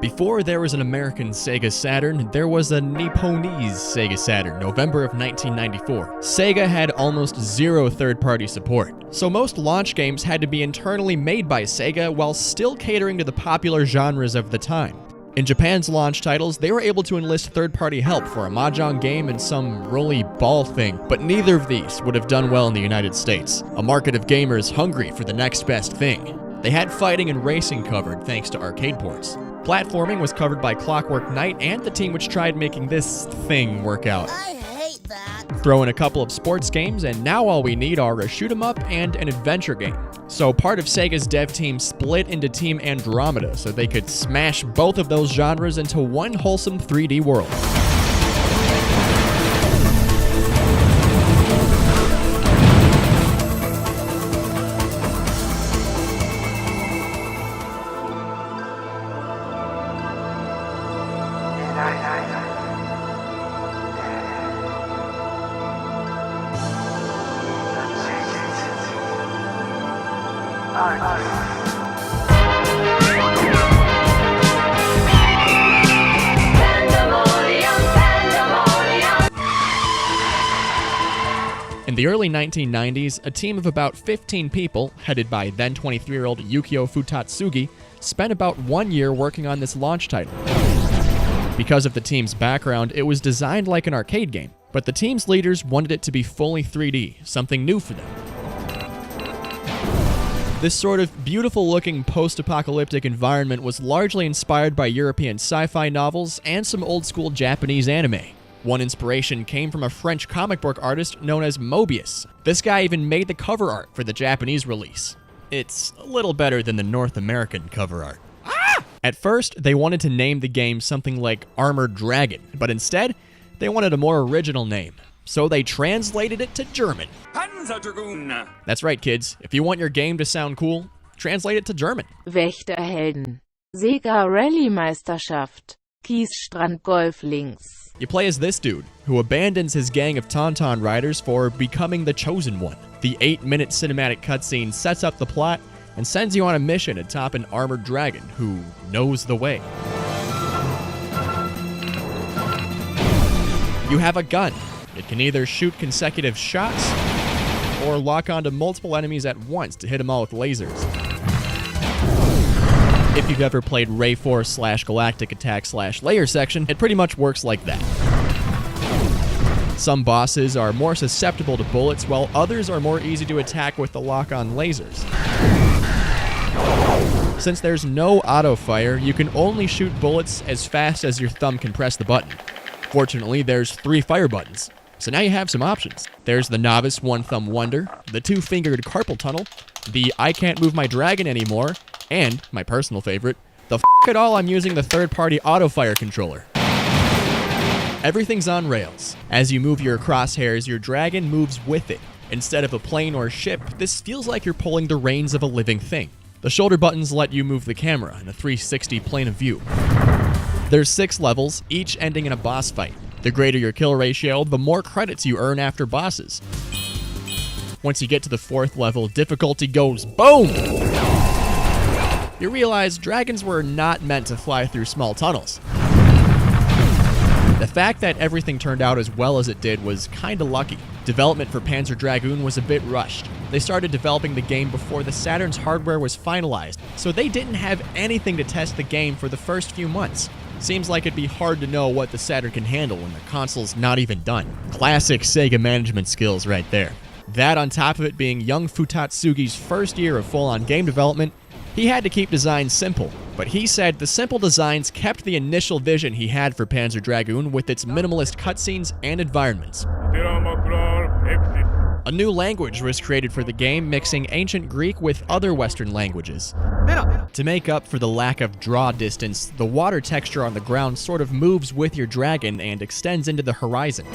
Before there was an American Sega Saturn, there was a Nipponese Sega Saturn, November of 1994. Sega had almost zero third-party support, so most launch games had to be internally made by Sega while still catering to the popular genres of the time. In Japan's launch titles, they were able to enlist third-party help for a mahjong game and some roly ball thing, but neither of these would have done well in the United States, a market of gamers hungry for the next best thing. They had fighting and racing covered thanks to arcade ports. Platforming was covered by Clockwork Knight and the team which tried making this thing work out. I hate that. Throw in a couple of sports games, and now all we need are a shoot-'em-up and an adventure game. So part of Sega's dev team split into Team Andromeda so they could smash both of those genres into one wholesome 3D world. In the early 1990s, a team of about 15 people, headed by then 23-year-old Yukio Futatsugi, spent about 1 year working on this launch title. Because of the team's background, it was designed like an arcade game, but the team's leaders wanted it to be fully 3D, something new for them. This sort of beautiful-looking post-apocalyptic environment was largely inspired by European sci-fi novels and some old-school Japanese anime. One inspiration came from a French comic book artist known as Mobius. This guy even made the cover art for the Japanese release. It's a little better than the North American cover art. At first, they wanted to name the game something like Armored Dragon, but instead, they wanted a more original name. So they translated it to German. Panzer Dragoon. That's right, kids. If you want your game to sound cool, translate it to German. Wächterhelden. Sega Rallye-Meisterschaft. Kiesstrand Golf links. You play as this dude, who abandons his gang of Tauntaun riders for becoming the Chosen One. The 8-minute cinematic cutscene sets up the plot and sends you on a mission atop an armored dragon who knows the way. You have a gun. It can either shoot consecutive shots or lock onto multiple enemies at once to hit them all with lasers. If you've ever played Ray Force/Galactic Attack/Layer Section, it pretty much works like that. Some bosses are more susceptible to bullets, while others are more easy to attack with the lock-on lasers. Since there's no auto-fire, you can only shoot bullets as fast as your thumb can press the button. Fortunately, there's 3 fire buttons, so now you have some options. There's the Novice One-Thumb Wonder, the 2-fingered Carpal Tunnel, the I Can't Move My Dragon Anymore, and, my personal favorite, the f*** it all, I'm using the third-party auto-fire controller. Everything's on rails. As you move your crosshairs, your dragon moves with it. Instead of a plane or ship, this feels like you're pulling the reins of a living thing. The shoulder buttons let you move the camera in a 360 plane of view. There's 6 levels, each ending in a boss fight. The greater your kill ratio, the more credits you earn after bosses. Once you get to the 4th level, difficulty goes boom! You realize dragons were not meant to fly through small tunnels. The fact that everything turned out as well as it did was kinda lucky. Development for Panzer Dragoon was a bit rushed. They started developing the game before the Saturn's hardware was finalized, so they didn't have anything to test the game for the first few months. Seems like it'd be hard to know what the Saturn can handle when the console's not even done. Classic Sega management skills right there. That on top of it being young Futatsugi's first year of full-on game development, he had to keep designs simple, but he said the simple designs kept the initial vision he had for Panzer Dragoon with its minimalist cutscenes and environments. A new language was created for the game, mixing ancient Greek with other Western languages. To make up for the lack of draw distance, the water texture on the ground sort of moves with your dragon and extends into the horizon.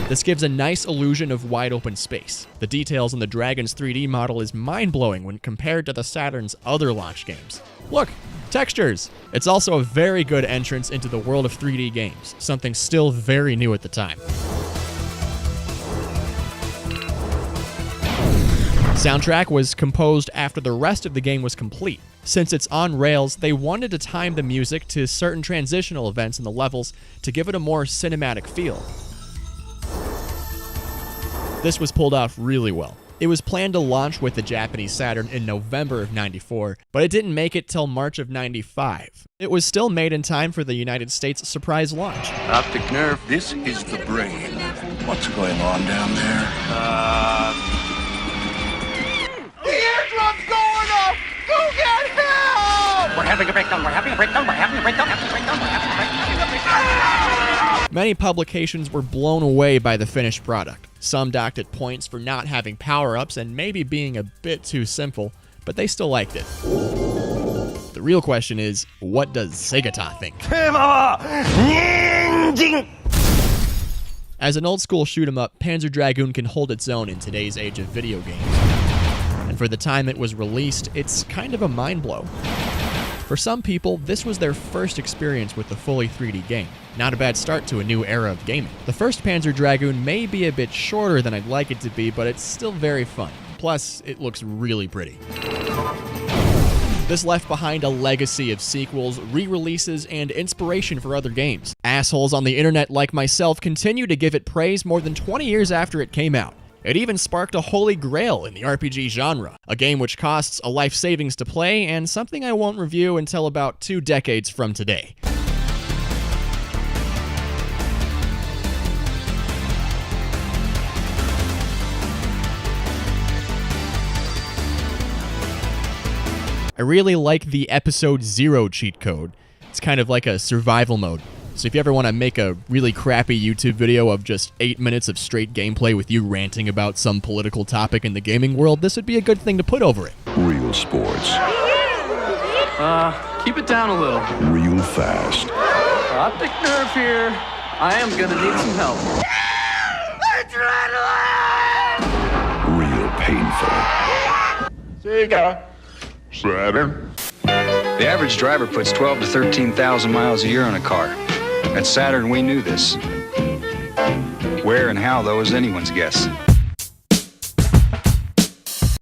This gives a nice illusion of wide open space. The details in the Dragon's 3D model is mind-blowing when compared to the Saturn's other launch games. Look, textures! It's also a very good entrance into the world of 3D games, something still very new at the time. soundtrack was composed after the rest of the game was complete. Since it's on rails, they wanted to time the music to certain transitional events in the levels to give it a more cinematic feel. This was pulled off really well. It was planned to launch with the Japanese Saturn in November of '94, but it didn't make it till March of '95. It was still made in time for the United States surprise launch. Optic nerve, this is the brain. What's going on down there? The eardrum's going off! Go get help! We're having a breakdown, we're having a breakdown, we're having a breakdown, we're having a breakdown, we're having a breakdown, we're having a breakdown. Many publications were blown away by the finished product. Some docked it points for not having power-ups and maybe being a bit too simple, but they still liked it. The real question is, what does Segata think? As an old-school shoot-'em-up, Panzer Dragoon can hold its own in today's age of video games. And for the time it was released, it's kind of a mind-blow. For some people, this was their first experience with a fully 3D game. Not a bad start to a new era of gaming. The first Panzer Dragoon may be a bit shorter than I'd like it to be, but it's still very fun. Plus, it looks really pretty. This left behind a legacy of sequels, re-releases, and inspiration for other games. Assholes on the internet like myself continue to give it praise more than 20 years after it came out. It even sparked a holy grail in the RPG genre, a game which costs a life savings to play and something I won't review until about 2 decades from today. I really like the Episode 0 cheat code. It's kind of like a survival mode. So if you ever want to make a really crappy YouTube video of just 8 minutes of straight gameplay with you ranting about some political topic in the gaming world, this would be a good thing to put over it. Real sports. Keep it down a little. Real fast. Optic nerve here. I am gonna need some help. Real painful. Sega Saturn. The average driver puts 12 to 13,000 miles a year on a car. At Saturn, we knew this. Where and how, though, is anyone's guess.